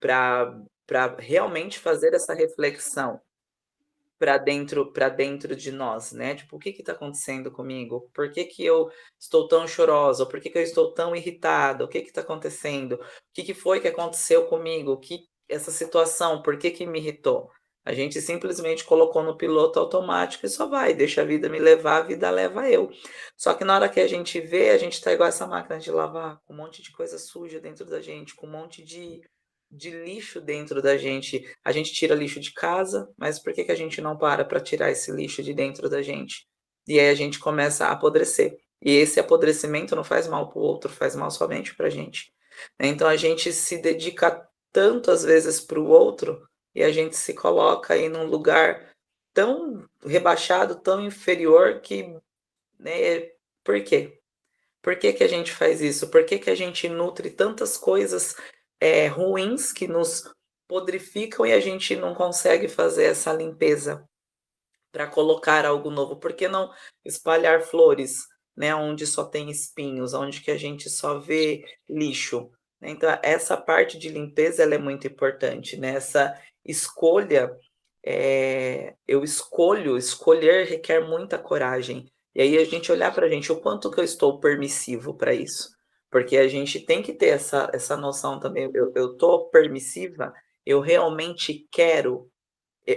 para realmente fazer essa reflexão para dentro de nós, né, tipo: "O que está acontecendo comigo? Por que que eu estou tão chorosa? Ou por que que eu estou tão irritada? O que está acontecendo? O que foi que aconteceu comigo? O que essa situação, por que que me irritou?". A gente simplesmente colocou no piloto automático e só vai, deixa a vida me levar, a vida leva eu. Só que na hora que a gente vê, a gente tá igual essa máquina de lavar, com um monte de coisa suja dentro da gente, com um monte de lixo dentro da gente. A gente tira lixo de casa, mas por que que a gente não para tirar esse lixo de dentro da gente? E aí a gente começa a apodrecer. E esse apodrecimento não faz mal para o outro, faz mal somente para a gente. Então a gente se dedica tanto às vezes para o outro e a gente se coloca aí num lugar tão rebaixado, tão inferior que, né, por quê? Por que que a gente faz isso? Por que que a gente nutre tantas coisas, ruins que nos podrificam e a gente não consegue fazer essa limpeza para colocar algo novo? Por que não espalhar flores, né, onde só tem espinhos, onde que a gente só vê lixo, né? Então essa parte de limpeza ela é muito importante, né, essa escolha, eu escolher requer muita coragem. E aí a gente olhar para a gente, o quanto que eu estou permissivo para isso? Porque a gente tem que ter essa noção também, eu tô permissiva? Eu realmente quero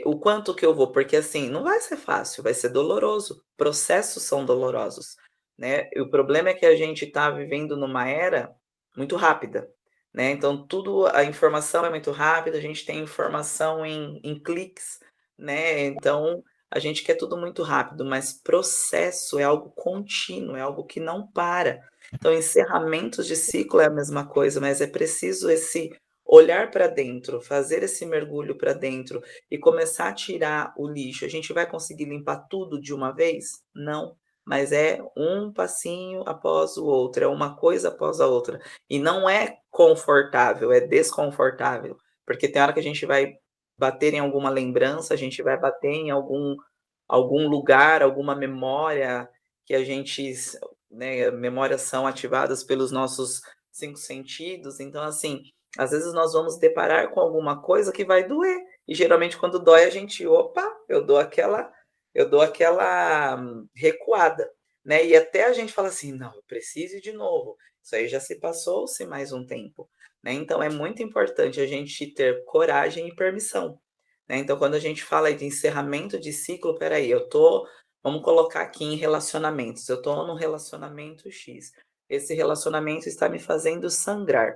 o quanto que eu vou, porque assim, não vai ser fácil, vai ser doloroso, processos são dolorosos, né. E o problema é que a gente está vivendo numa era muito rápida, né, então tudo a informação é muito rápida, a gente tem informação em cliques, né, então a gente quer tudo muito rápido, mas processo é algo contínuo, é algo que não para. Então encerramentos de ciclo é a mesma coisa, mas é preciso esse olhar para dentro, fazer esse mergulho para dentro, e começar a tirar o lixo, a gente vai conseguir limpar tudo de uma vez? Não, mas é um passinho após o outro, é uma coisa após a outra. E não é confortável, é desconfortável, porque tem hora que a gente vai bater em alguma lembrança, a gente vai bater em algum lugar, alguma memória que a gente né, memórias são ativadas pelos nossos 5 sentidos, então assim, às vezes nós vamos deparar com alguma coisa que vai doer. E geralmente quando dói a gente: "Opa", eu dou aquela recuada, né, e até a gente fala assim: "Não, eu preciso ir de novo", isso aí já se passou-se mais um tempo, né, então é muito importante a gente ter coragem e permissão, né, então quando a gente fala aí de encerramento de ciclo, espera aí, vamos colocar aqui em relacionamentos, eu estou num relacionamento X, esse relacionamento está me fazendo sangrar.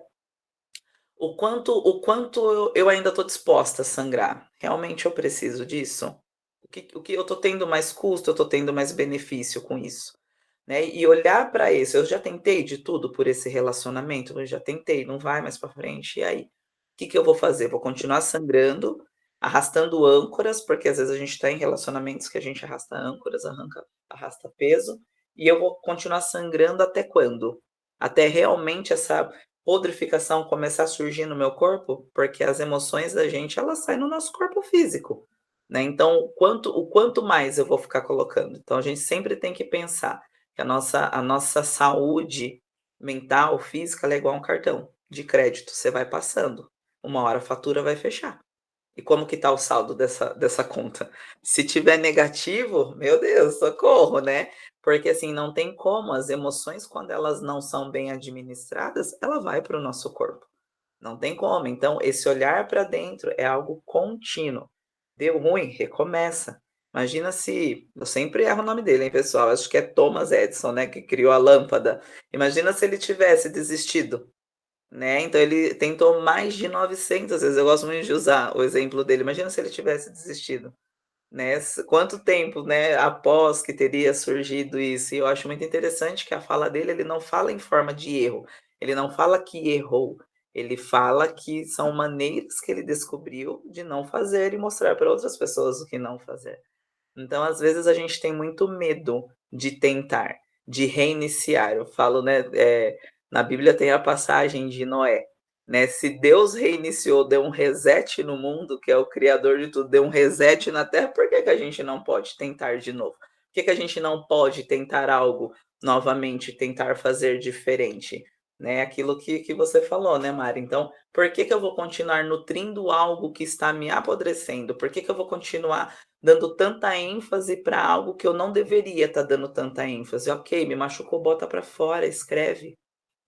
O quanto eu ainda estou disposta a sangrar? Realmente eu preciso disso? O que eu estou tendo mais custo, eu estou tendo mais benefício com isso? Né, e olhar para isso, eu já tentei de tudo por esse relacionamento? Eu já tentei, não vai mais para frente, e aí? O que que eu vou fazer? Vou continuar sangrando, arrastando âncoras, porque às vezes a gente está em relacionamentos que a gente arrasta âncoras, arrasta peso, e eu vou continuar sangrando até quando? Até realmente essa podrificação começar a surgir no meu corpo? Porque as emoções da gente, elas saem no nosso corpo físico, né, então o quanto mais eu vou ficar colocando? Então a gente sempre tem que pensar que a nossa saúde mental, física, ela é igual a um cartão de crédito, você vai passando, uma hora a fatura vai fechar. E como que está o saldo dessa conta? Se tiver negativo, meu Deus, socorro, né. Porque, assim, não tem como, as emoções quando elas não são bem administradas, ela vai para o nosso corpo. Não tem como. Então, esse olhar para dentro é algo contínuo. Deu ruim? Recomeça. Imagina se eu sempre erro o nome dele, hein, pessoal, acho que é Thomas Edison, né, que criou a lâmpada. Imagina se ele tivesse desistido, né, então ele tentou mais de 900 vezes, eu gosto muito de usar o exemplo dele, imagina se ele tivesse desistido, né, quanto tempo, né, após que teria surgido isso. E eu acho muito interessante que a fala dele, ele não fala em forma de erro, ele não fala que errou, ele fala que são maneiras que ele descobriu de não fazer e mostrar para outras pessoas o que não fazer. Então, às vezes, a gente tem muito medo de tentar, de reiniciar. Eu falo, né, na Bíblia tem a passagem de Noé, né, se Deus reiniciou, deu um reset no mundo, que é o criador de tudo, deu um reset na terra, por que que a gente não pode tentar de novo? Por que que a gente não pode tentar algo novamente, tentar fazer diferente? né, aquilo que você falou, né, Mari. Então, por que que eu vou continuar nutrindo algo que está me apodrecendo? Por que que eu vou continuar dando tanta ênfase para algo que eu não deveria estar dando tanta ênfase? Ok, me machucou, bota para fora, escreve.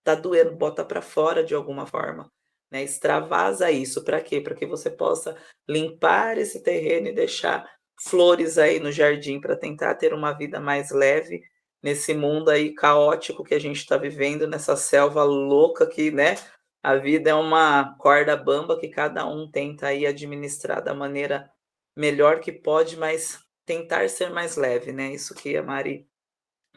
Tá doendo, bota para fora de alguma forma, né, extravasa isso, para quê? Para que você possa limpar esse terreno e deixar flores aí no jardim para tentar ter uma vida mais leve nesse mundo aí caótico que a gente está vivendo, nessa selva louca que, né, a vida é uma corda bamba que cada um tenta aí administrar da maneira melhor que pode, mas tentar ser mais leve, né, isso que a Mari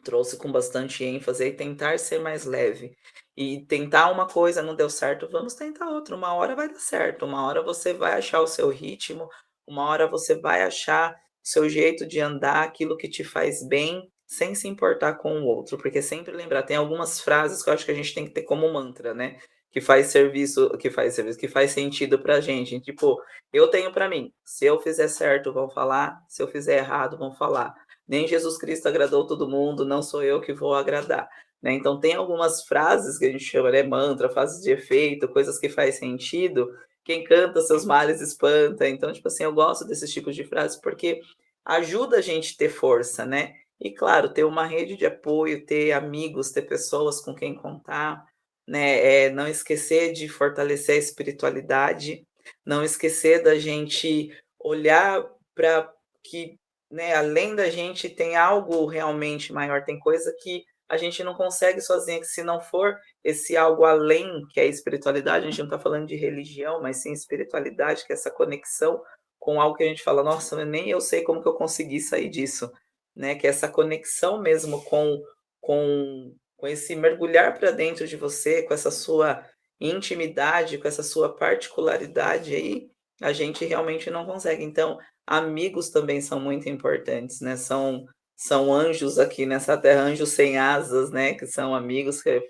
trouxe com bastante ênfase aí, tentar ser mais leve. E tentar uma coisa, não deu certo, vamos tentar outra, uma hora vai dar certo, uma hora você vai achar o seu ritmo, uma hora você vai achar o seu jeito de andar, aquilo que te faz bem, sem se importar com o outro, porque sempre lembrar, tem algumas frases que eu acho que a gente tem que ter como mantra, né, que faz sentido pra gente, tipo, eu tenho pra mim: "Se eu fizer certo, vão falar, se eu fizer errado, vão falar". Nem Jesus Cristo agradou todo mundo, não sou eu que vou agradar, né. Então tem algumas frases que a gente chama, né, mantra, frases de efeito, coisas que faz sentido, quem canta seus males espanta. Então, tipo assim, eu gosto desses tipos de frases, porque ajuda a gente ter força, né. E claro, ter uma rede de apoio, ter amigos, ter pessoas com quem contar, né, não esquecer de fortalecer a espiritualidade, não esquecer da gente olhar para que, né, além da gente tem algo realmente maior, tem coisa que a gente não consegue sozinha, que se não for esse algo além, que é a espiritualidade, a gente não está falando de religião, mas sim espiritualidade, que é essa conexão com algo que a gente fala: "Nossa, nem eu sei como que eu consegui sair disso", né, que é essa conexão mesmo com esse mergulhar para dentro de você, com essa sua intimidade, com essa sua particularidade aí, a gente realmente não consegue. Então, amigos também são muito importantes, né, são anjos aqui nessa terra, anjos sem asas, né, que são amigos que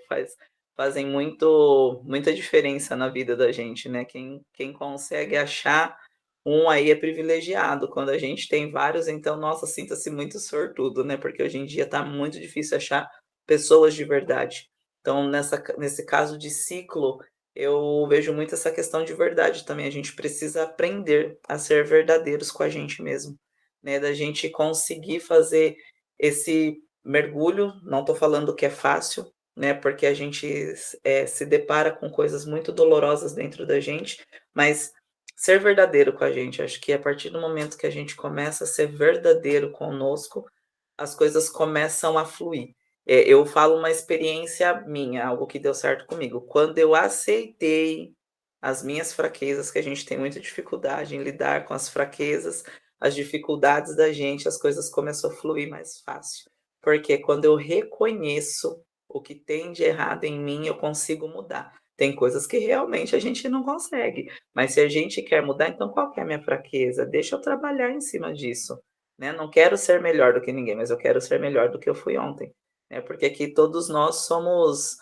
fazem muita diferença na vida da gente, né. Quem consegue achar um aí é privilegiado, quando a gente tem vários, então, nossa, sinta-se muito sortudo, né, porque hoje em dia tá muito difícil achar pessoas de verdade. Então nesse caso de ciclo, eu vejo muito essa questão de verdade também, a gente precisa aprender a ser verdadeiros com a gente mesmo, né, da gente conseguir fazer esse mergulho, não estou falando que é fácil, né, porque a gente se depara com coisas muito dolorosas dentro da gente, mas ser verdadeiro com a gente, acho que a partir do momento que a gente começa a ser verdadeiro conosco, as coisas começam a fluir. Eu falo uma experiência minha, algo que deu certo comigo. Quando eu aceitei as minhas fraquezas, que a gente tem muita dificuldade em lidar com as fraquezas, as dificuldades da gente, as coisas começam a fluir mais fácil. Porque quando eu reconheço o que tem de errado em mim, eu consigo mudar. Tem coisas que realmente a gente não consegue, mas se a gente quer mudar, então qual que é a minha fraqueza? Deixa eu trabalhar em cima disso, né, não quero ser melhor do que ninguém, mas eu quero ser melhor do que eu fui ontem, né, porque aqui todos nós somos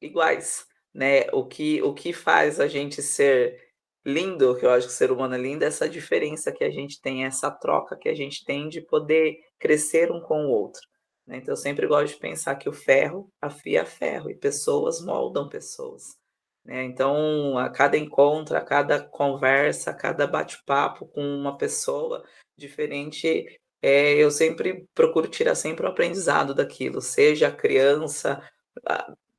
iguais, né. O que faz a gente ser lindo, que eu acho que o ser humano é lindo, é essa diferença que a gente tem, essa troca que a gente tem de poder crescer um com o outro, né. Então eu sempre gosto de pensar que o ferro afia ferro e pessoas moldam pessoas, né. Então a cada encontro, a cada conversa, a cada bate-papo com uma pessoa diferente, eu sempre procuro tirar sempre o aprendizado daquilo, seja criança,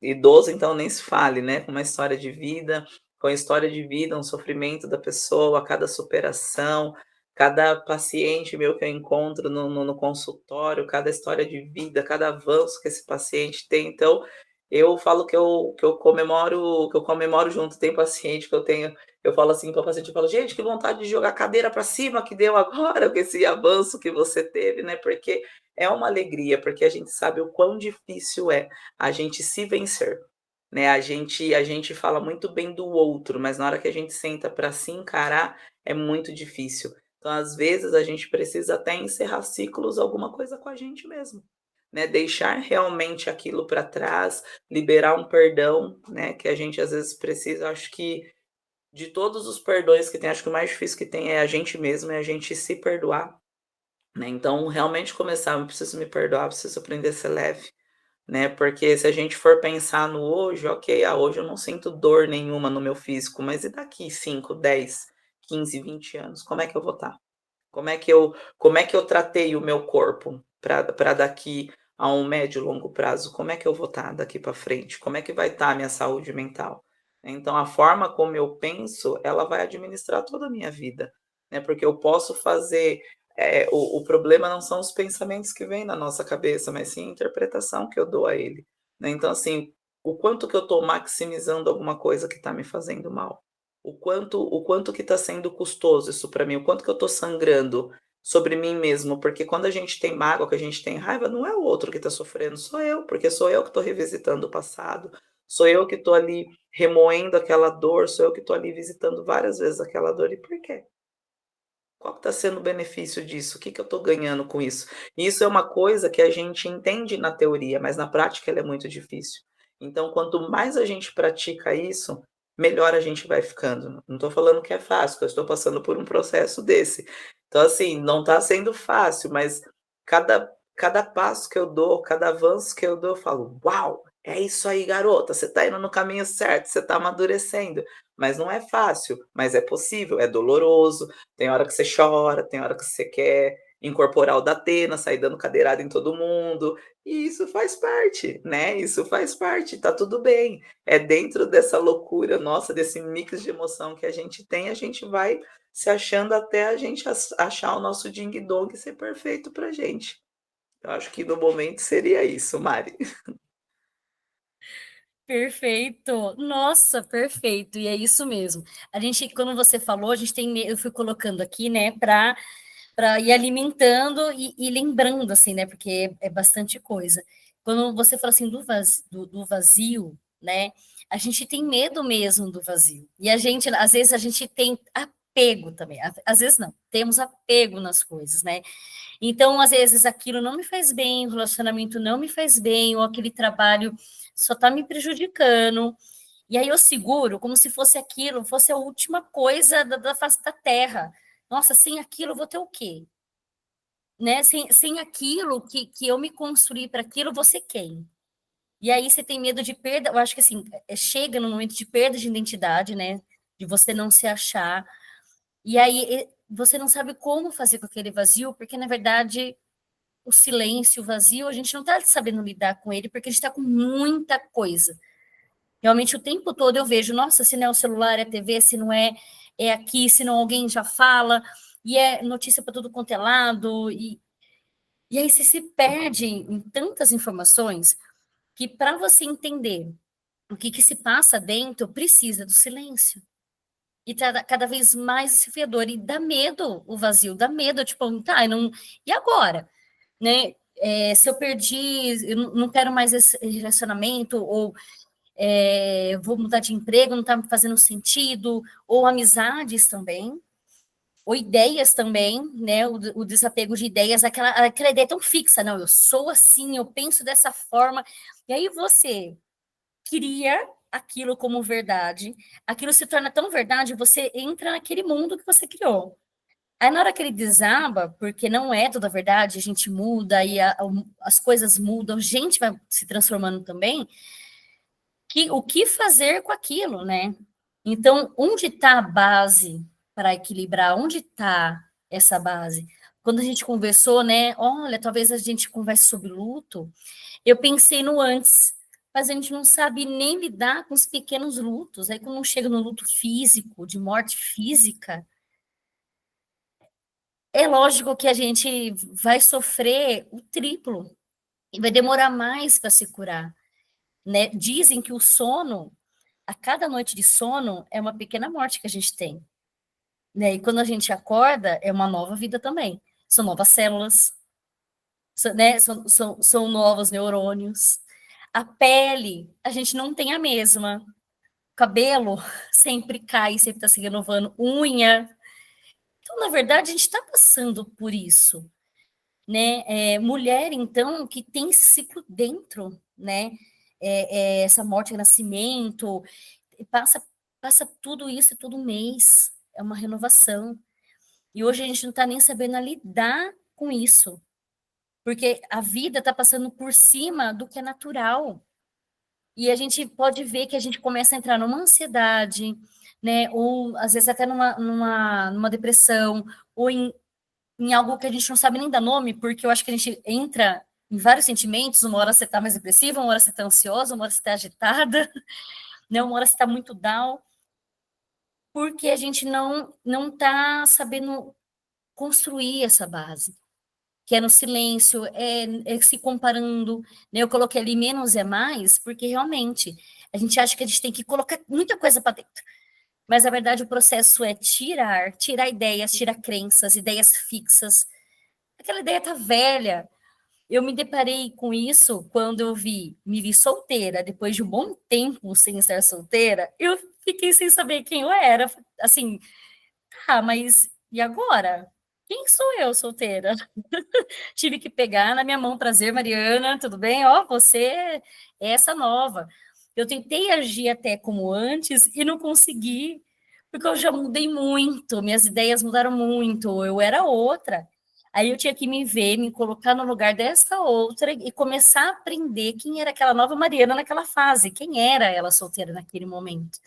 idoso então nem se fale, né, com uma história de vida, com a história de vida, um sofrimento da pessoa, cada superação, cada paciente meu que eu encontro no consultório, cada história de vida, cada avanço que esse paciente tem. Então, eu falo que eu comemoro junto. Tem paciente que eu falo assim para o paciente, eu falo: "Gente, que vontade de jogar a cadeira para cima que deu agora com esse avanço que você teve", né, porque é uma alegria, porque a gente sabe o quão difícil é a gente se vencer, né, a gente fala muito bem do outro, mas na hora que a gente senta para se encarar, é muito difícil. Então, às vezes, a gente precisa até encerrar ciclos, alguma coisa com a gente mesmo, né, deixar realmente aquilo para trás, liberar um perdão, né, que a gente às vezes precisa. Acho que de todos os perdões que tem, acho que o mais difícil que tem é a gente mesmo, é a gente se perdoar, né. Então realmente começar: "Eu preciso me perdoar, preciso aprender a ser leve", né, porque se a gente for pensar no hoje, ok, hoje eu não sinto dor nenhuma no meu físico, mas e daqui 5, 10, 15, 20 anos, como é que eu vou estar? Como é que eu tratei o meu corpo para daqui a um médio e longo prazo, como é que eu vou estar daqui para frente? Como é que vai estar a minha saúde mental? Então a forma como eu penso, ela vai administrar toda a minha vida, né, porque eu posso fazer, o problema não são os pensamentos que vêm na nossa cabeça, mas sim a interpretação que eu dou a ele, né. Então assim, o quanto que eu estou maximizando alguma coisa que está me fazendo mal. O quanto que está sendo custoso isso para mim, o quanto que eu estou sangrando sobre mim mesmo, porque quando a gente tem mágoa, que a gente tem raiva, não é o outro que está sofrendo, sou eu, porque sou eu que estou revisitando o passado, sou eu que estou ali remoendo aquela dor, sou eu que estou ali visitando várias vezes aquela dor, e por quê? Qual que está sendo o benefício disso? O que que eu estou ganhando com isso? E isso é uma coisa que a gente entende na teoria, mas na prática ela é muito difícil. Então, quanto mais a gente pratica isso, melhor a gente vai ficando. Não estou falando que é fácil, que eu estou passando por um processo desse. Então, assim, não está sendo fácil, mas cada passo que eu dou, cada avanço que eu dou, eu falo: "Uau, é isso aí, garota, você está indo no caminho certo, você está amadurecendo". Mas não é fácil, mas é possível, é doloroso, tem hora que você chora, tem hora que você quer incorporar o Datena, sair dando cadeirada em todo mundo, e isso faz parte, né, isso faz parte, tá tudo bem. É dentro dessa loucura nossa, desse mix de emoção que a gente tem, a gente vai se achando até a gente achar o nosso ding-dong ser perfeito pra gente. Eu acho que no momento seria isso, Mari. Perfeito. Nossa, perfeito. E é isso mesmo. A gente, quando você falou, a gente tem, eu fui colocando aqui, né, para ir alimentando e lembrando, assim, né, porque é bastante coisa. Quando você fala assim do vazio, né, a gente tem medo mesmo do vazio. E a gente, às vezes, a gente tem apego também. Às vezes não, temos apego nas coisas, né? Então, às vezes, aquilo não me faz bem, o relacionamento não me faz bem, ou aquele trabalho só está me prejudicando. E aí eu seguro como se fosse aquilo, fosse a última coisa da face da terra. Nossa, sem aquilo eu vou ter o quê? Né? Sem aquilo que eu me construí para aquilo, você quem? E aí você tem medo de perda, eu acho que assim, chega no momento de perda de identidade, né? De você não se achar. E aí você não sabe como fazer com aquele vazio, porque na verdade o silêncio, o vazio, a gente não está sabendo lidar com ele, porque a gente está com muita coisa. Realmente, o tempo todo eu vejo, nossa, se não é o celular, é a TV, se não é, é aqui, se não alguém já fala, e é notícia para tudo quanto é lado, e aí você se perde em tantas informações que para você entender o que se passa dentro, precisa do silêncio. E tá cada vez mais desafiador, e dá medo o vazio, dá medo, tipo, tá, não, e agora? Né? Se eu perdi, eu não quero mais esse relacionamento, ou vou mudar de emprego, não está me fazendo sentido, ou amizades também, ou ideias também, né? O desapego de ideias, aquela ideia tão fixa, não, eu sou assim, eu penso dessa forma, e aí você cria aquilo como verdade, aquilo se torna tão verdade, você entra naquele mundo que você criou. Aí na hora que ele desaba, porque não é toda a verdade, a gente muda e as coisas mudam, a gente vai se transformando também, o que fazer com aquilo, né? Então, onde está a base para equilibrar? Onde está essa base? Quando a gente conversou, né? Olha, talvez a gente converse sobre luto. Eu pensei no antes, mas a gente não sabe nem lidar com os pequenos lutos. Aí, quando chega no luto físico, de morte física, é lógico que a gente vai sofrer o triplo e vai demorar mais para se curar, né? Dizem que o sono, a cada noite de sono, é uma pequena morte que a gente tem, né? E quando a gente acorda, é uma nova vida também. São novas células, né? São novos neurônios. A pele, a gente não tem a mesma. O cabelo sempre cai, sempre está se renovando. Unha. Então, na verdade, a gente está passando por isso, né? Mulher, então, que tem esse ciclo dentro, né? Essa morte e nascimento, passa, passa tudo isso todo mês, é uma renovação. E hoje a gente não está nem sabendo lidar com isso, porque a vida está passando por cima do que é natural. E a gente pode ver que a gente começa a entrar numa ansiedade, né? Ou às vezes até numa depressão, ou em algo que a gente não sabe nem dar nome, porque eu acho que a gente entra em vários sentimentos, uma hora você está mais depressiva, uma hora você está ansiosa, uma hora você está agitada, né? Uma hora você está muito down, porque a gente não está sabendo construir essa base, que é no silêncio, é se comparando, né? Eu coloquei ali menos é mais, porque realmente a gente acha que a gente tem que colocar muita coisa para dentro. Mas na verdade o processo é tirar ideias, tirar crenças, ideias fixas. Aquela ideia tá velha. Eu me deparei com isso quando me vi solteira, depois de um bom tempo sem estar solteira, eu fiquei sem saber quem eu era. Assim, mas e agora? Quem sou eu solteira? Tive que pegar na minha mão, prazer, Mariana, tudo bem? Ó, você é essa nova. Eu tentei agir até como antes e não consegui, porque eu já mudei muito, minhas ideias mudaram muito, eu era outra. Aí eu tinha que me ver, me colocar no lugar dessa outra e começar a aprender quem era aquela nova Mariana naquela fase, quem era ela solteira naquele momento.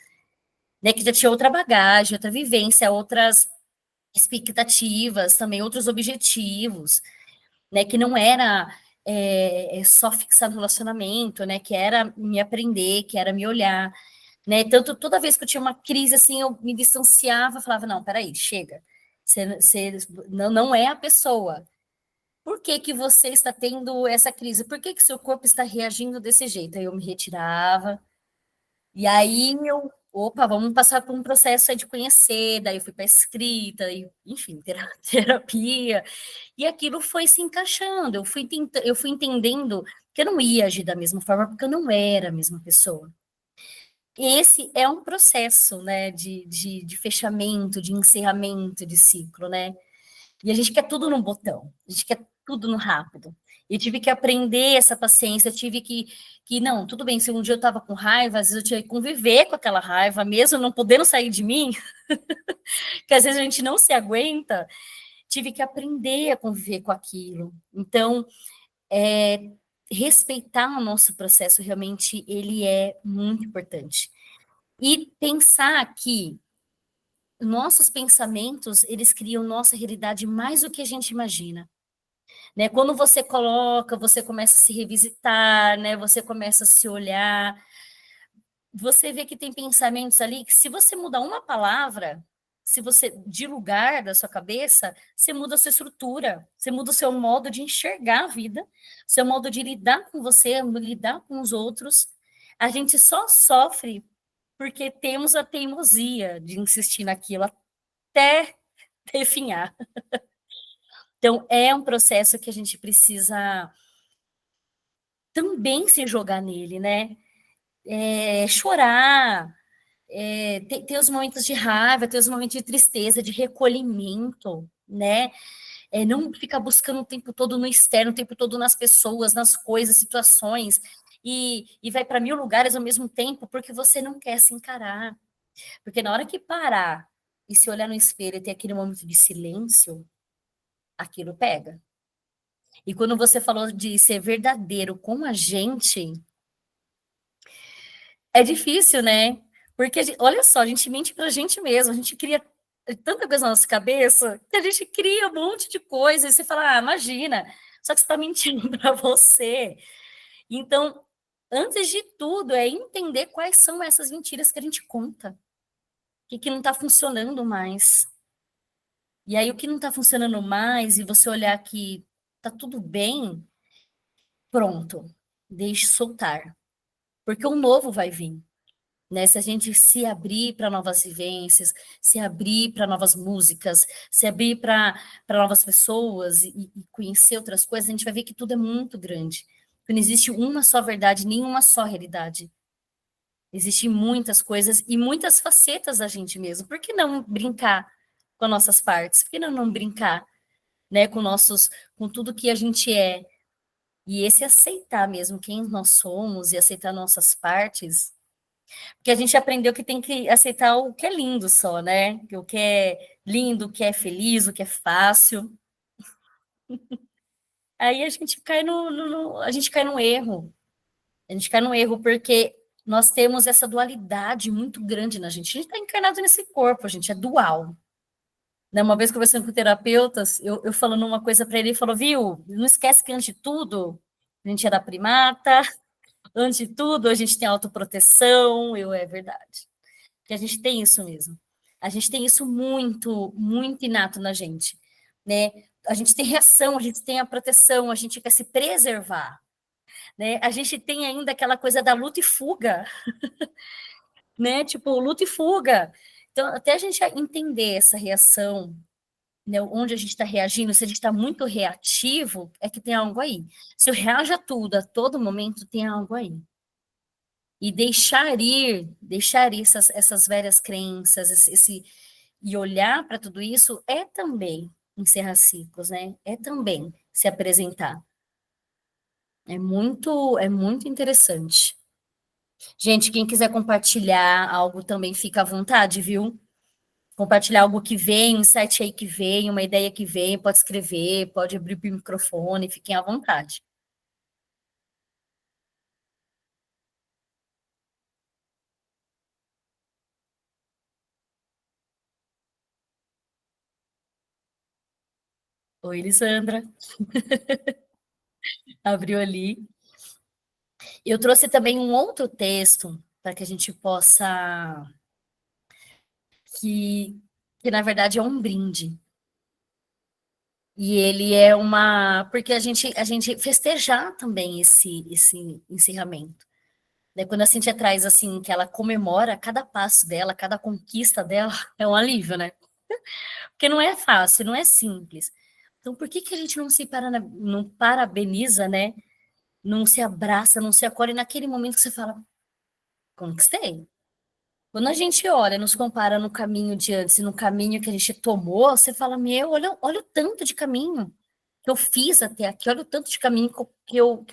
Né, que já tinha outra bagagem, outra vivência, outras expectativas, também outros objetivos, né, que não era só fixar no relacionamento, né, que era me aprender, que era me olhar, né, tanto toda vez que eu tinha uma crise, assim, eu me distanciava, falava, não, peraí, chega, você não é a pessoa, por que que você está tendo essa crise, por que que seu corpo está reagindo desse jeito? Aí eu me retirava, e aí eu, opa, vamos passar por um processo aí de conhecer, daí eu fui para escrita, e, enfim, terapia, e aquilo foi se encaixando, eu fui entendendo que eu não ia agir da mesma forma, porque eu não era a mesma pessoa. Esse é um processo, né, de fechamento, de encerramento de ciclo, né? E a gente quer tudo no botão, a gente quer tudo no rápido. Eu tive que aprender essa paciência, eu tive não, tudo bem, se um dia eu estava com raiva, às vezes eu tinha que conviver com aquela raiva, mesmo não podendo sair de mim, que às vezes a gente não se aguenta, tive que aprender a conviver com aquilo. Então, respeitar o nosso processo realmente ele é muito importante. E pensar que nossos pensamentos, eles criam nossa realidade mais do que a gente imagina. Né? Quando você coloca, você começa a se revisitar, né? Você começa a se olhar, você vê que tem pensamentos ali que se você mudar uma palavra, se você de lugar da sua cabeça, você muda a sua estrutura, você muda o seu modo de enxergar a vida, seu modo de lidar com você, lidar com os outros. A gente só sofre porque temos a teimosia de insistir naquilo até definhar. Então, é um processo que a gente precisa também se jogar nele, né? Chorar, ter os momentos de raiva, ter os momentos de tristeza, de recolhimento, né? Não ficar buscando o tempo todo no externo, o tempo todo nas pessoas, nas coisas, situações, e vai para 1000 lugares ao mesmo tempo, porque você não quer se encarar. Porque na hora que parar e se olhar no espelho e ter aquele momento de silêncio, aquilo pega. E quando você falou de ser verdadeiro com a gente, é difícil, né? Porque, olha só, a gente mente pra gente mesmo, a gente cria tanta coisa na nossa cabeça que a gente cria um monte de coisa e você fala, imagina, só que você tá mentindo para você. Então, antes de tudo, é entender quais são essas mentiras que a gente conta, o que não tá funcionando mais. E aí, o que não tá funcionando mais, e você olhar que tá tudo bem, pronto, deixe soltar. Porque o novo vai vir. Né? Se a gente se abrir para novas vivências, se abrir para novas músicas, se abrir para novas pessoas e conhecer outras coisas, a gente vai ver que tudo é muito grande. Que não existe uma só verdade, nenhuma só realidade. Existem muitas coisas e muitas facetas da gente mesmo. Por que não brincar com as nossas partes? Por que não brincar, né, com tudo que a gente é? E esse aceitar mesmo quem nós somos e aceitar nossas partes, porque a gente aprendeu que tem que aceitar o que é lindo só, né? O que é lindo, o que é feliz, o que é fácil. Aí a gente cai a gente cai no erro. A gente cai no erro porque nós temos essa dualidade muito grande na gente. A gente está encarnado nesse corpo, a gente é dual. Né? Uma vez conversando com terapeutas, eu falando uma coisa para ele, ele falou, viu, não esquece que antes de tudo, a gente era primata, antes de tudo a gente tem autoproteção, é verdade. Que a gente tem isso mesmo. A gente tem isso muito, muito inato na gente, né? A gente tem reação, a gente tem a proteção, a gente quer se preservar, né? A gente tem ainda aquela coisa da luta e fuga, né? Tipo, luta e fuga. Então, até a gente entender essa reação, né, onde a gente está reagindo, se a gente está muito reativo, é que tem algo aí. Se eu reajo a tudo, a todo momento, tem algo aí. E deixar ir essas velhas crenças, e olhar para tudo isso é também encerrar ciclos, né? É também se apresentar. É muito interessante. Gente, quem quiser compartilhar algo também fica à vontade, viu? Compartilhar algo que vem, um insight aí que vem, uma ideia que vem, pode escrever, pode abrir o microfone, fiquem à vontade. Oi, Elisandra, abriu ali. Eu trouxe também um outro texto para que a gente possa, que, que na verdade é um brinde. E ele é porque a gente festejar também esse encerramento. Né? Quando a Cintia traz assim, que ela comemora cada passo dela, cada conquista dela, é um alívio, né? Porque não é fácil, não é simples. Então, por que que a gente não parabeniza, né? Não se abraça, não se acolhe naquele momento que você fala, conquistei. Quando a gente olha, nos compara no caminho de antes e no caminho que a gente tomou, você fala, meu, olha o tanto de caminho que eu fiz até aqui, olha o tanto de caminho que eu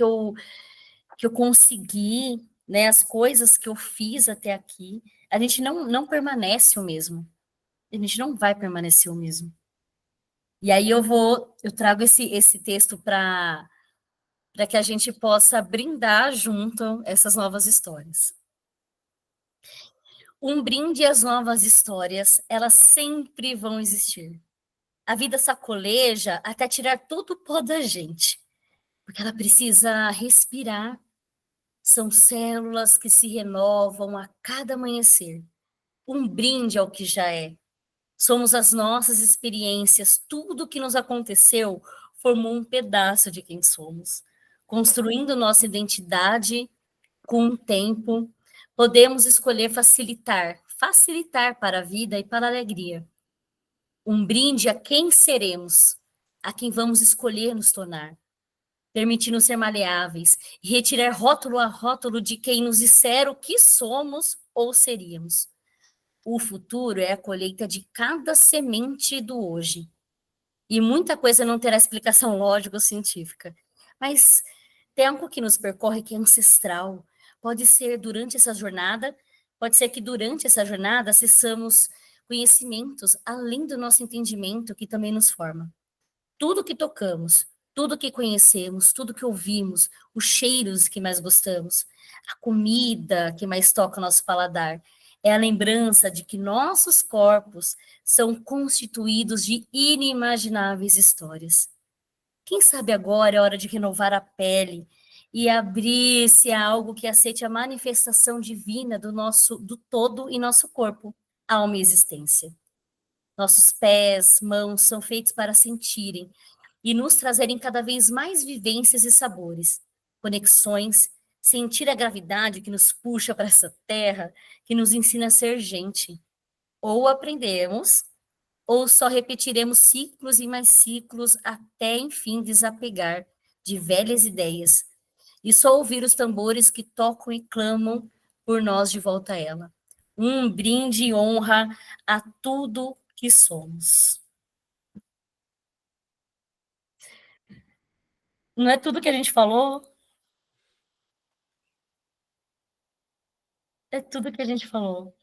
consegui, né? As coisas que eu fiz até aqui. A gente não permanece o mesmo. A gente não vai permanecer o mesmo. E aí eu trago esse texto para que a gente possa brindar junto essas novas histórias. Um brinde às novas histórias, elas sempre vão existir. A vida sacoleja até tirar todo o pó da gente, porque ela precisa respirar. São células que se renovam a cada amanhecer. Um brinde ao que já é. Somos as nossas experiências, tudo que nos aconteceu formou um pedaço de quem somos. Construindo nossa identidade com o tempo, podemos escolher facilitar para a vida e para a alegria. Um brinde a quem seremos, a quem vamos escolher nos tornar, permitindo ser maleáveis e retirar rótulo a rótulo de quem nos disser o que somos ou seríamos. O futuro é a colheita de cada semente do hoje. E muita coisa não terá explicação lógica ou científica. Mas tem algo que nos percorre que é ancestral. Pode ser durante essa jornada, pode ser que durante essa jornada acessamos conhecimentos além do nosso entendimento que também nos forma. Tudo que tocamos, tudo que conhecemos, tudo que ouvimos, os cheiros que mais gostamos, a comida que mais toca o nosso paladar, é a lembrança de que nossos corpos são constituídos de inimagináveis histórias. Quem sabe agora é hora de renovar a pele e abrir-se a algo que aceite a manifestação divina do todo em nosso corpo, alma e existência. Nossos pés, mãos são feitos para sentirem e nos trazerem cada vez mais vivências e sabores, conexões, sentir a gravidade que nos puxa para essa terra, que nos ensina a ser gente. Ou aprendemos, ou só repetiremos ciclos e mais ciclos até enfim desapegar de velhas ideias e só ouvir os tambores que tocam e clamam por nós de volta a ela. Um brinde e honra a tudo que somos. Não é tudo que a gente falou? É tudo que a gente falou.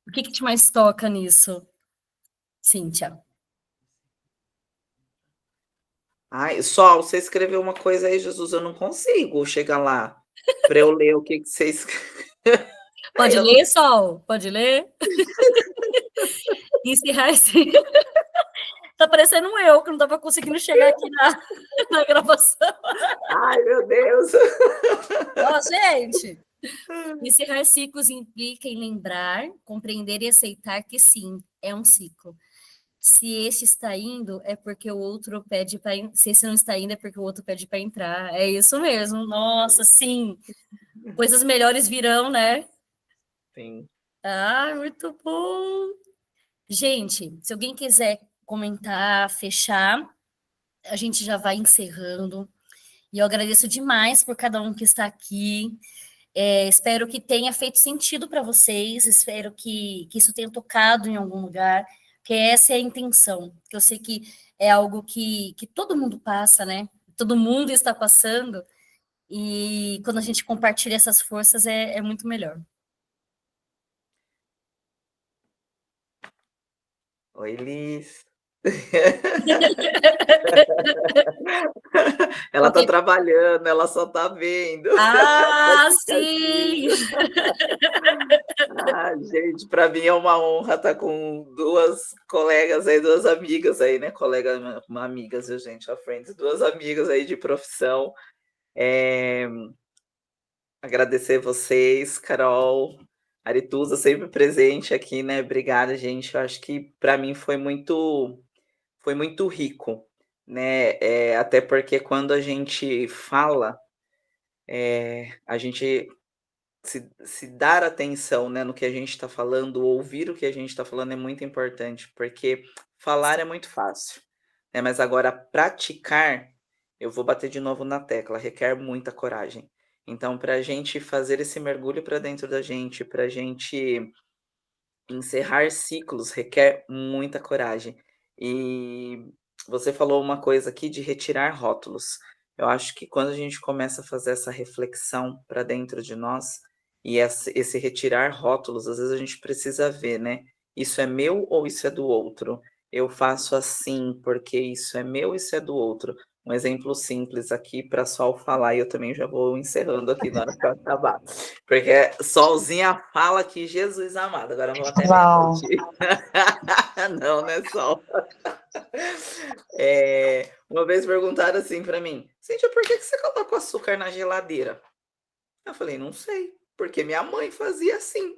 O que que te mais toca nisso? Cíntia. Ai, Sol, você escreveu uma coisa aí, Jesus, eu não consigo chegar lá para eu ler o que que você escreveu. Pode Eu não ler, Sol? Pode ler? Encerrar esse. Tá parecendo eu, que não tava conseguindo chegar aqui na gravação. ai, meu Deus. Ó, gente, encerrar ciclos implica em lembrar, compreender e aceitar que sim, é um ciclo. Se esse está indo, é porque o outro pede para. Se esse não está indo, é porque o outro pede para entrar. É isso mesmo. Nossa, sim. Coisas melhores virão, né? Sim. Ah, muito bom. Gente, se alguém quiser comentar, fechar, a gente já vai encerrando. E eu agradeço demais por cada um que está aqui. Espero que tenha feito sentido para vocês, espero que isso tenha tocado em algum lugar, que essa é a intenção, que eu sei que é algo que todo mundo passa, né? Todo mundo está passando, e quando a gente compartilha essas forças é muito melhor. Oi, Liz. Ela tá trabalhando, ela só tá vendo. Ah, sim! Aplicativo. Ah, gente, para mim é uma honra estar com 2 colegas aí, 2 amigas aí, né, colega amigas, viu, gente, ó, friends, 2 amigas aí de profissão. Eh, Agradecer vocês, Carol, Aretusa, sempre presente aqui, né, obrigada, gente. Eu acho que para mim foi muito rico, né, até porque quando a gente fala, a gente se dar atenção, né, no que a gente está falando, ouvir o que a gente está falando é muito importante, porque falar é muito fácil, né, mas agora praticar, eu vou bater de novo na tecla, requer muita coragem. Então, para a gente fazer esse mergulho para dentro da gente, para a gente encerrar ciclos requer muita coragem. E você falou uma coisa aqui de retirar rótulos. Eu acho que quando a gente começa a fazer essa reflexão para dentro de nós, e esse retirar rótulos, às vezes a gente precisa ver, né? Isso é meu ou isso é do outro? Eu faço assim porque isso é meu, isso é do outro. Um exemplo simples aqui para Sol falar, e eu também já vou encerrando aqui na hora que eu acabar. Porque Solzinha fala que Jesus amado, agora vamos até Uau. meia-noite. Não, né, Sol? Uma vez perguntaram assim para mim: "Cíntia, por que que você coloca o açúcar na geladeira?" Eu falei: "Não sei, porque minha mãe fazia assim."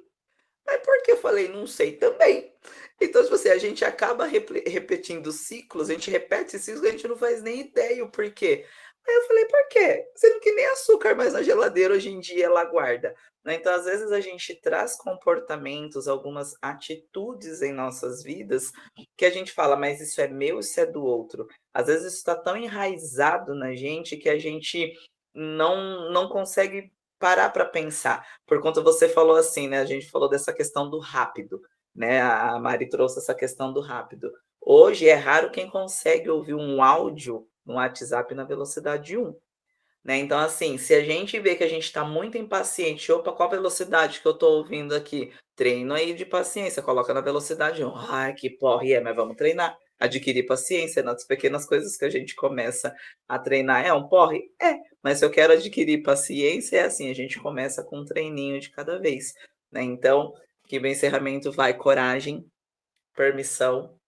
Mas por que eu falei: "Não sei também." Então, tipo assim, a gente acaba repetindo ciclos, a gente repete esses ciclos, a gente não faz nem ideia o porquê. Aí eu falei: "Por quê?" Sendo que nem açúcar mais na geladeira hoje em dia ela guarda, né. Então, às vezes, a gente traz comportamentos, algumas atitudes em nossas vidas, que a gente fala: "Mas isso é meu, isso é do outro." Às vezes isso está tão enraizado na gente que a gente não consegue parar para pensar. Por conta você falou assim, né, a gente falou dessa questão do rápido, né, a Mari trouxe essa questão do rápido. Hoje é raro quem consegue ouvir um áudio no WhatsApp na velocidade 1, né, então assim, se a gente vê que a gente está muito impaciente: "Opa, qual velocidade que eu estou ouvindo aqui?" Treino aí de paciência, coloca na velocidade 1. "Ai, que porre é", mas vamos treinar, adquirir paciência nas pequenas coisas que a gente começa a treinar. É um porre? É, mas se eu quero adquirir paciência, é assim, a gente começa com um treininho de cada vez, né, então, que meu encerramento vai coragem, permissão,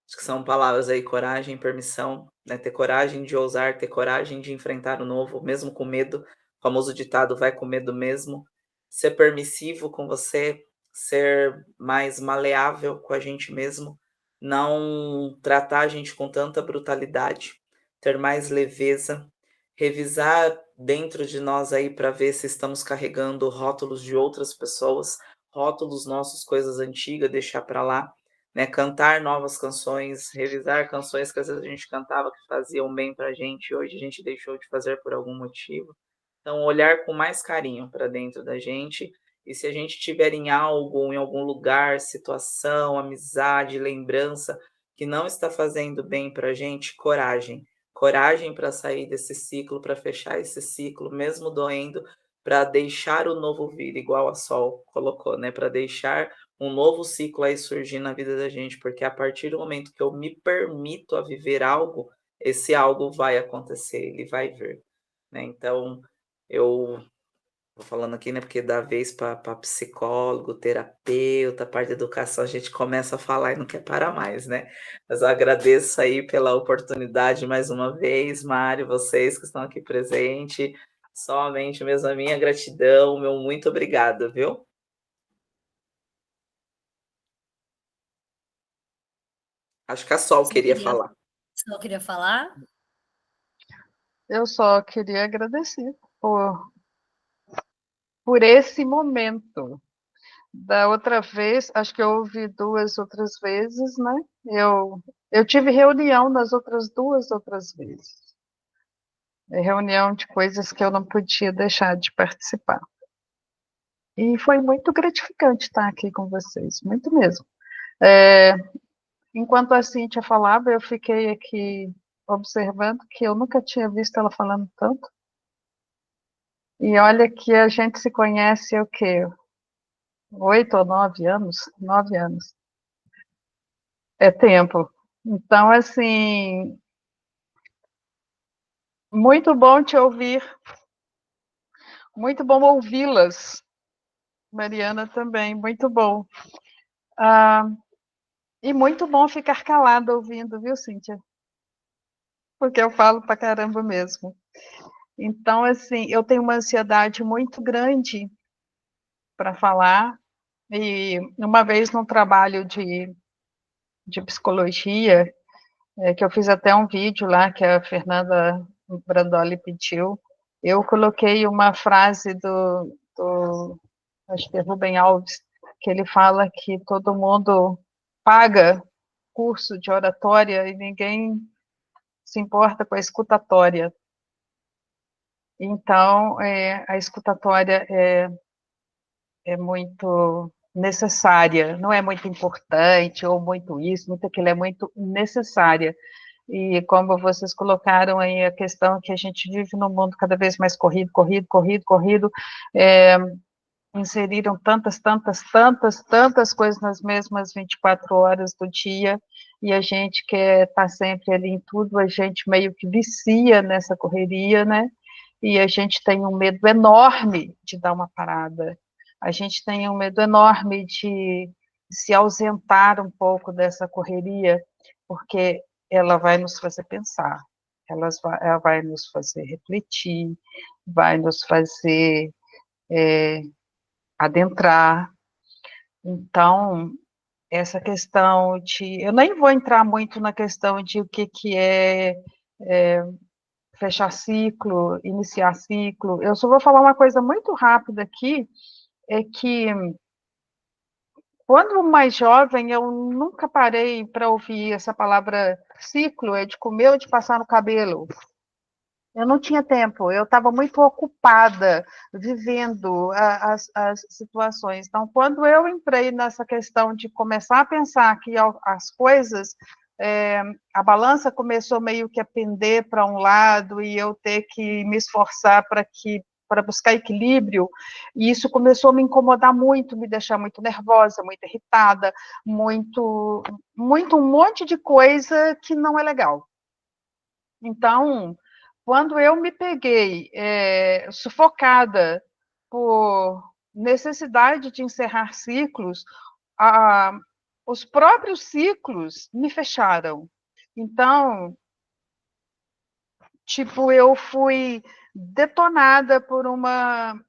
acho que são palavras aí, coragem, permissão, né, ter coragem de ousar, ter coragem de enfrentar o novo, mesmo com medo, o famoso ditado: "Vai com medo mesmo", ser permissivo com você, ser mais maleável com a gente mesmo, não tratar a gente com tanta brutalidade, ter mais leveza, revisar dentro de nós aí para ver se estamos carregando rótulos de outras pessoas, rótulos nossos, coisas antigas, deixar para lá, né, cantar novas canções, revisar canções que às vezes a gente cantava que faziam bem pra gente, e hoje a gente deixou de fazer por algum motivo. Então, olhar com mais carinho para dentro da gente, e se a gente tiver em algo, em algum lugar, situação, amizade, lembrança que não está fazendo bem para a gente, coragem. Coragem para sair desse ciclo, para fechar esse ciclo, mesmo doendo, para deixar o novo vir, igual a Sol colocou, né? Para deixar um novo ciclo aí surgir na vida da gente, porque a partir do momento que eu me permito a viver algo, esse algo vai acontecer, ele vai vir, né. Então, eu tô falando aqui, né, porque da vez para psicólogo, terapeuta, parte de educação, a gente começa a falar e não quer parar mais, né. Mas eu agradeço aí pela oportunidade mais uma vez, Mário, vocês que estão aqui presente, somente mesmo a minha gratidão, meu muito obrigado, viu. Acho que a Sol Só queria queria falar. só queria falar. Eu só queria agradecer por esse momento. Da outra vez, acho que eu ouvi 2 outras vezes, né? Eu tive reunião nas outras 2 outras vezes. Reunião de coisas que eu não podia deixar de participar. E foi muito gratificante estar aqui com vocês, muito mesmo. Enquanto a Cíntia falava, eu fiquei aqui observando que eu nunca tinha visto ela falando tanto. E olha que a gente se conhece o quê? 8 ou 9 anos? 9 anos. É tempo. Então, assim, muito bom te ouvir, muito bom ouvi-las. Mariana também, muito bom. E muito bom ficar calada ouvindo, viu, Cíntia? Porque eu falo pra caramba mesmo. Então, assim, eu tenho uma ansiedade muito grande para falar. E uma vez num trabalho de psicologia, que eu fiz até um vídeo lá, que a Fernanda Brandoli pediu, eu coloquei uma frase do acho que é Rubem Alves, que ele fala que todo mundo paga curso de oratória e ninguém se importa com a escutatória. Então, a escutatória é muito necessária, não é muito importante ou muito isso, muito aquilo, é muito necessária. E como vocês colocaram aí a questão que a gente vive num mundo cada vez mais corrido, corrido, corrido, corrido, inseriram tantas coisas nas mesmas 24 horas do dia, e a gente quer estar sempre ali em tudo, a gente meio que vicia nessa correria, né? E a gente tem um medo enorme de dar uma parada, a gente tem um medo enorme de se ausentar um pouco dessa correria, porque ela vai nos fazer pensar, ela vai nos fazer refletir, vai nos fazer adentrar. Então, essa questão de... Eu nem vou entrar muito na questão de o que é fechar ciclo, iniciar ciclo. Eu só vou falar uma coisa muito rápida aqui, é que quando mais jovem, eu nunca parei para ouvir essa palavra ciclo, é de comer ou de passar no cabelo. Eu não tinha tempo, eu estava muito ocupada vivendo as situações. Então, quando eu entrei nessa questão de começar a pensar que as coisas, a balança começou meio que a pender para um lado e eu ter que me esforçar para buscar equilíbrio, e isso começou a me incomodar muito, me deixar muito nervosa, muito irritada, muito um monte de coisa que não é legal. Então, quando eu me peguei sufocada por necessidade de encerrar ciclos, os próprios ciclos me fecharam. Então, tipo, eu fui detonada por uma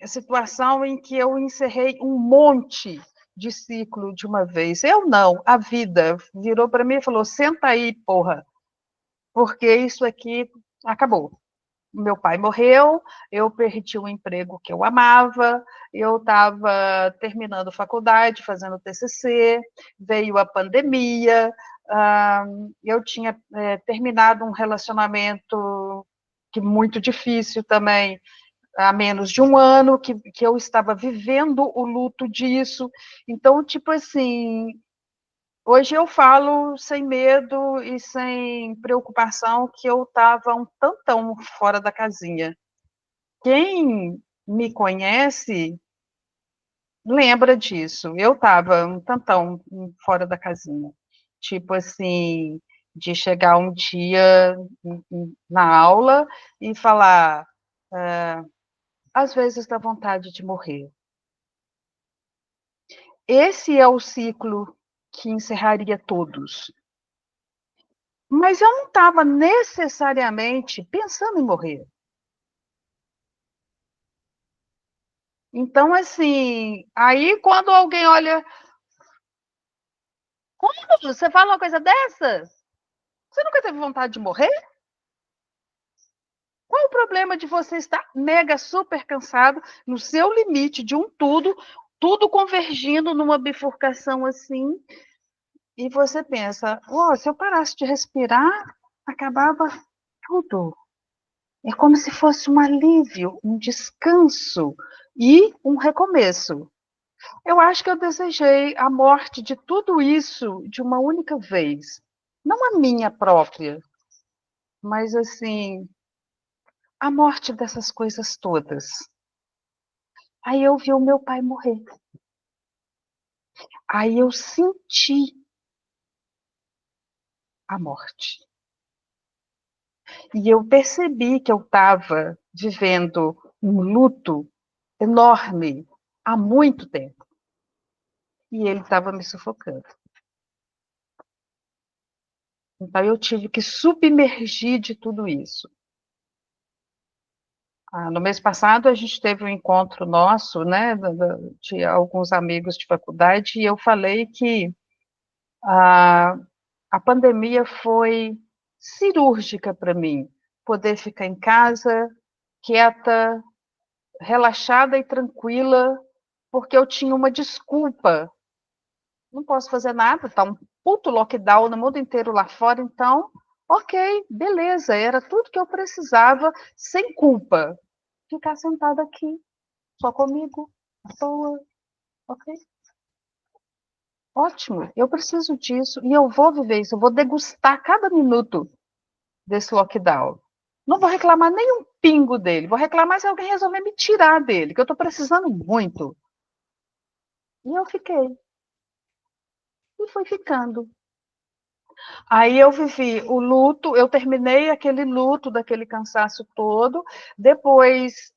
situação em que eu encerrei um monte de ciclo de uma vez. Eu não, a vida virou para mim e falou: senta aí, porra, porque isso aqui acabou. Meu pai morreu, eu perdi o emprego que eu amava, eu estava terminando faculdade, fazendo TCC, veio a pandemia, eu tinha terminado um relacionamento que muito difícil também, há menos de um ano, que eu estava vivendo o luto disso. Então, tipo assim, hoje eu falo sem medo e sem preocupação que eu estava um tantão fora da casinha. Quem me conhece lembra disso. Eu estava um tantão fora da casinha. Tipo assim, de chegar um dia na aula e falar, às vezes dá vontade de morrer. Esse é o ciclo que encerraria todos. Mas eu não estava necessariamente pensando em morrer. Então, assim, aí quando alguém olha, como você fala uma coisa dessa? Você nunca teve vontade de morrer? Qual o problema de você estar mega super cansado, no seu limite de um tudo, tudo convergindo numa bifurcação assim, e você pensa, oh, se eu parasse de respirar, acabava tudo. É como se fosse um alívio, um descanso e um recomeço. Eu acho que eu desejei a morte de tudo isso de uma única vez. Não a minha própria, mas assim, a morte dessas coisas todas. Aí eu vi o meu pai morrer. Aí eu senti a morte. E eu percebi que eu estava vivendo um luto enorme há muito tempo. E ele estava me sufocando. Então eu tive que submergir de tudo isso. No mês passado a gente teve um encontro nosso, né, de alguns amigos de faculdade, e eu falei que a pandemia foi cirúrgica para mim, poder ficar em casa, quieta, relaxada e tranquila, porque eu tinha uma desculpa. Não posso fazer nada, está um puto lockdown no mundo inteiro lá fora, então, ok, beleza, era tudo que eu precisava, sem culpa. Ficar sentada aqui, só comigo, à toa, ok? Ótimo, eu preciso disso e eu vou viver isso, eu vou degustar cada minuto desse lockdown. Não vou reclamar nem um pingo dele, vou reclamar se alguém resolver me tirar dele, que eu estou precisando muito. E eu fiquei. E fui ficando. Aí eu vivi o luto, eu terminei aquele luto, daquele cansaço todo, depois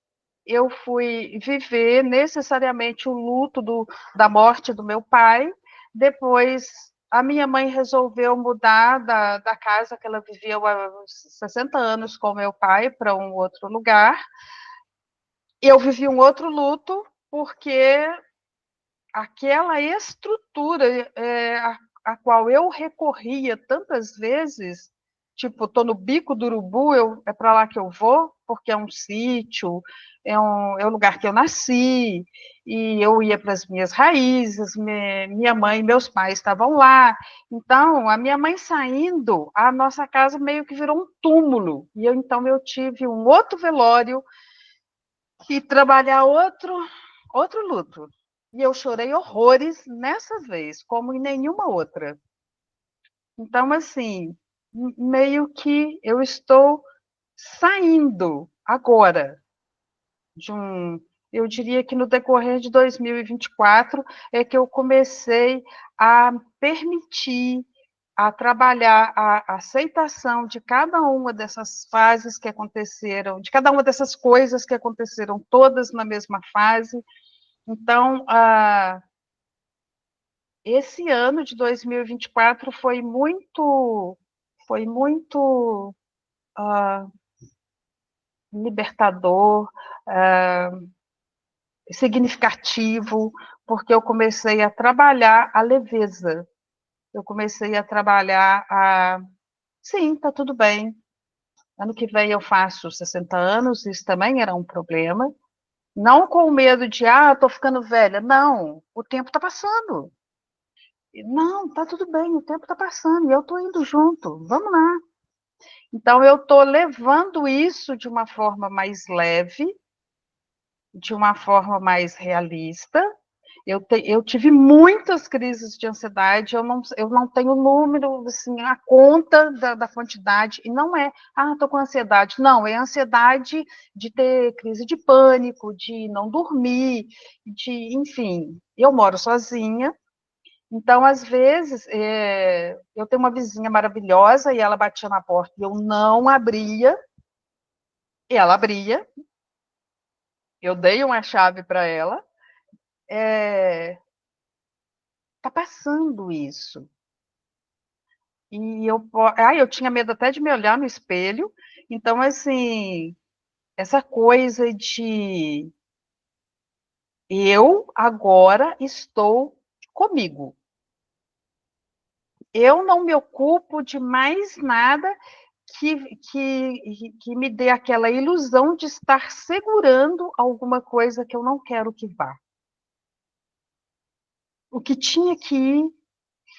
eu fui viver necessariamente o luto da morte do meu pai, depois a minha mãe resolveu mudar da casa que ela vivia há 60 anos com meu pai para um outro lugar. Eu vivi um outro luto, porque aquela estrutura a qual eu recorria tantas vezes, tipo, estou no bico do urubu, é para lá que eu vou, porque é um sítio, é um lugar que eu nasci, e eu ia para as minhas raízes, minha mãe e meus pais estavam lá. Então, a minha mãe saindo, a nossa casa meio que virou um túmulo, e então eu tive um outro velório e trabalhar outro luto. E eu chorei horrores nessa vez, como em nenhuma outra. Então, assim, meio que eu estou saindo agora de eu diria que no decorrer de 2024 é que eu comecei a permitir, a trabalhar a aceitação de cada uma dessas fases que aconteceram, de cada uma dessas coisas que aconteceram todas na mesma fase. Então, esse ano de 2024 foi muito libertador, significativo, porque eu comecei a trabalhar a leveza. Eu comecei a trabalhar sim, tá tudo bem. Ano que vem eu faço 60 anos, isso também era um problema. Não com medo de, tô ficando velha. Não, o tempo está passando. Não, tá tudo bem, o tempo está passando e eu estou indo junto, vamos lá. Então, eu estou levando isso de uma forma mais leve, de uma forma mais realista, Eu tive muitas crises de ansiedade, eu não tenho número, assim, a conta da quantidade, e não é, estou com ansiedade. Não, é ansiedade de ter crise de pânico, de não dormir, enfim. Eu moro sozinha, então, às vezes, eu tenho uma vizinha maravilhosa e ela batia na porta e eu não abria, e ela abria, eu dei uma chave para ela, tá passando isso. E eu tinha medo até de me olhar no espelho. Então, assim, essa coisa de eu agora estou comigo. Eu não me ocupo de mais nada que me dê aquela ilusão de estar segurando alguma coisa que eu não quero que vá. O que tinha que ir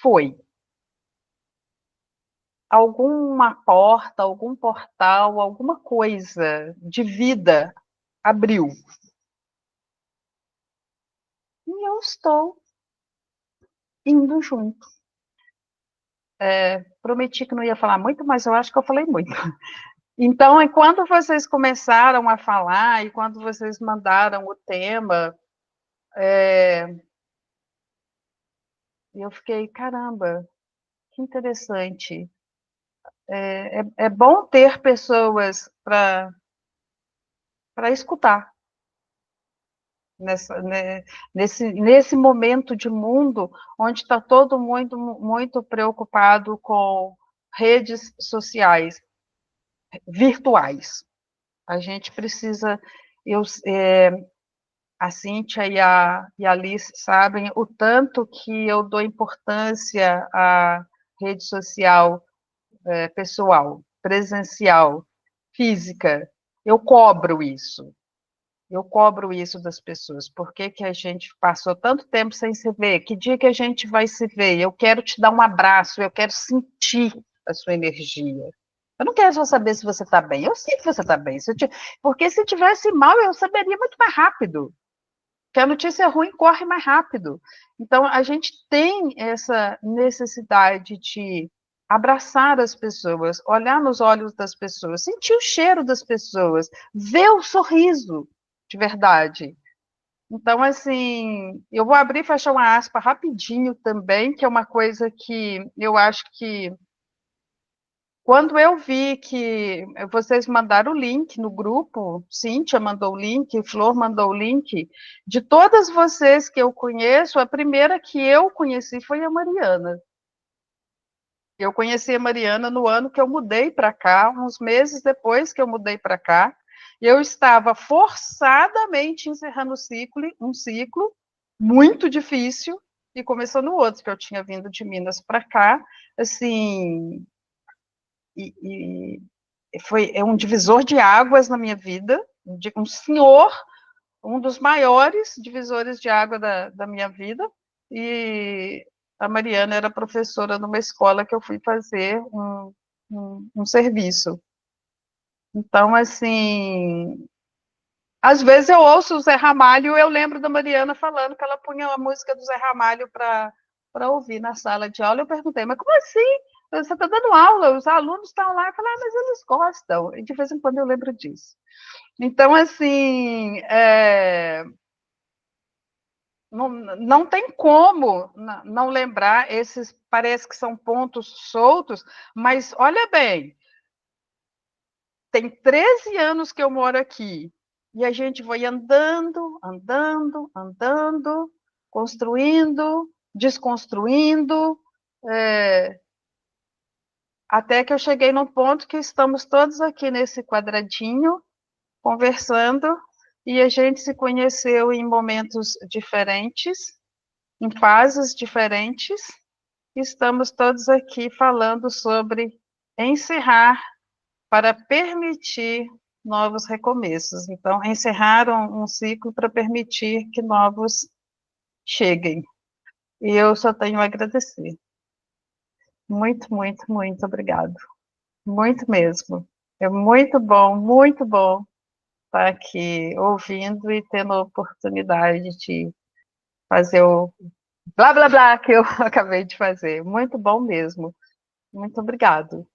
foi. Alguma porta, algum portal, alguma coisa de vida abriu. E eu estou indo junto. Prometi que não ia falar muito, mas eu acho que eu falei muito. Então, enquanto vocês começaram a falar, e quando vocês mandaram o tema, eu fiquei, caramba, que interessante. É bom ter pessoas para escutar nesse momento de mundo onde está todo mundo muito preocupado com redes sociais virtuais. A gente precisa, a Cíntia e a Liz sabem o tanto que eu dou importância à rede social pessoal, presencial, física. Eu cobro isso. Eu cobro isso das pessoas. Por que a gente passou tanto tempo sem se ver? Que dia que a gente vai se ver? Eu quero te dar um abraço, eu quero sentir a sua energia. Eu não quero só saber se você está bem. Eu sei que você está bem. Porque se tivesse mal, eu saberia muito mais rápido. Porque a notícia ruim corre mais rápido. Então, a gente tem essa necessidade de abraçar as pessoas, olhar nos olhos das pessoas, sentir o cheiro das pessoas, ver o sorriso de verdade. Então, assim, eu vou abrir e fechar uma aspa rapidinho também, que é uma coisa que eu acho que quando eu vi que vocês mandaram o link no grupo, Cíntia mandou o link, Flor mandou o link, de todas vocês que eu conheço, a primeira que eu conheci foi a Mariana. Eu conheci a Mariana no ano que eu mudei para cá, uns meses depois que eu mudei para cá. Eu estava forçadamente encerrando um ciclo muito difícil e começando outro, que eu tinha vindo de Minas para cá, assim, é um divisor de águas na minha vida, um senhor, um dos maiores divisores de água da minha vida, e a Mariana era professora numa escola que eu fui fazer um serviço. Então, assim, às vezes eu ouço o Zé Ramalho e eu lembro da Mariana falando que ela punha a música do Zé Ramalho para ouvir na sala de aula. Eu perguntei, mas como assim? Você está dando aula, os alunos estão lá. Eu falei, mas eles gostam. E de vez em quando eu lembro disso. Então, assim, não tem como não lembrar esses, parece que são pontos soltos, mas olha bem, tem 13 anos que eu moro aqui, e a gente vai andando, andando, andando, construindo, desconstruindo, até que eu cheguei num ponto que estamos todos aqui nesse quadradinho, conversando, e a gente se conheceu em momentos diferentes, em fases diferentes, e estamos todos aqui falando sobre encerrar para permitir novos recomeços. Então, encerrar um ciclo para permitir que novos cheguem. E eu só tenho a agradecer. Muito, muito, muito obrigado. Muito mesmo. É muito bom estar aqui ouvindo e tendo a oportunidade de fazer o blá blá blá que eu acabei de fazer. Muito bom mesmo. Muito obrigado.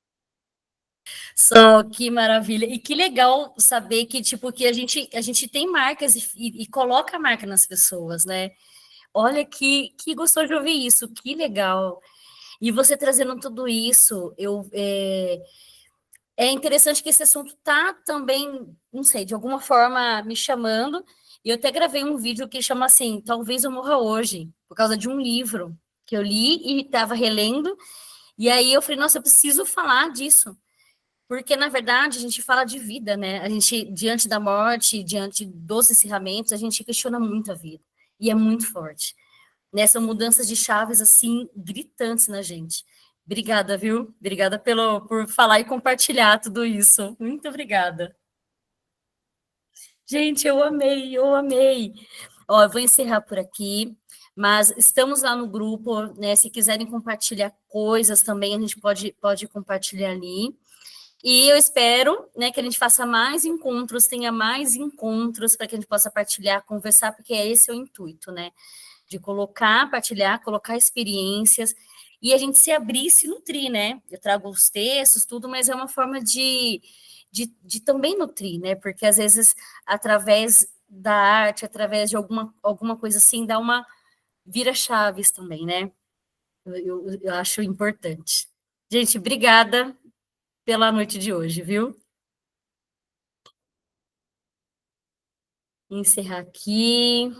Só que maravilha. E que legal saber que, tipo, que a gente tem marcas e coloca a marca nas pessoas, né? Olha que gostoso de ouvir isso, que legal. E você trazendo tudo isso, é interessante que esse assunto tá também, não sei, de alguma forma me chamando. E eu até gravei um vídeo que chama assim, Talvez Eu Morra Hoje, por causa de um livro que eu li e estava relendo. E aí eu falei, nossa, eu preciso falar disso. Porque, na verdade, a gente fala de vida, né? A gente, diante da morte, diante dos encerramentos, a gente questiona muito a vida. E é muito forte. Né? São mudanças de chaves, assim, gritantes na gente. Obrigada, viu? Obrigada por falar e compartilhar tudo isso. Muito obrigada. Gente, eu amei, eu amei. Ó, eu vou encerrar por aqui, mas estamos lá no grupo, né? Se quiserem compartilhar coisas também, a gente pode compartilhar ali. E eu espero, né, que a gente faça mais encontros, tenha mais encontros para que a gente possa partilhar, conversar, porque esse é o intuito, né? De colocar, partilhar, colocar experiências e a gente se abrir e se nutrir, né? Eu trago os textos, tudo, mas é uma forma de também nutrir, né? Porque às vezes, através da arte, através de alguma coisa assim, dá uma vira-chaves também, né? Eu acho importante. Gente, obrigada pela noite de hoje, viu? Encerrar aqui.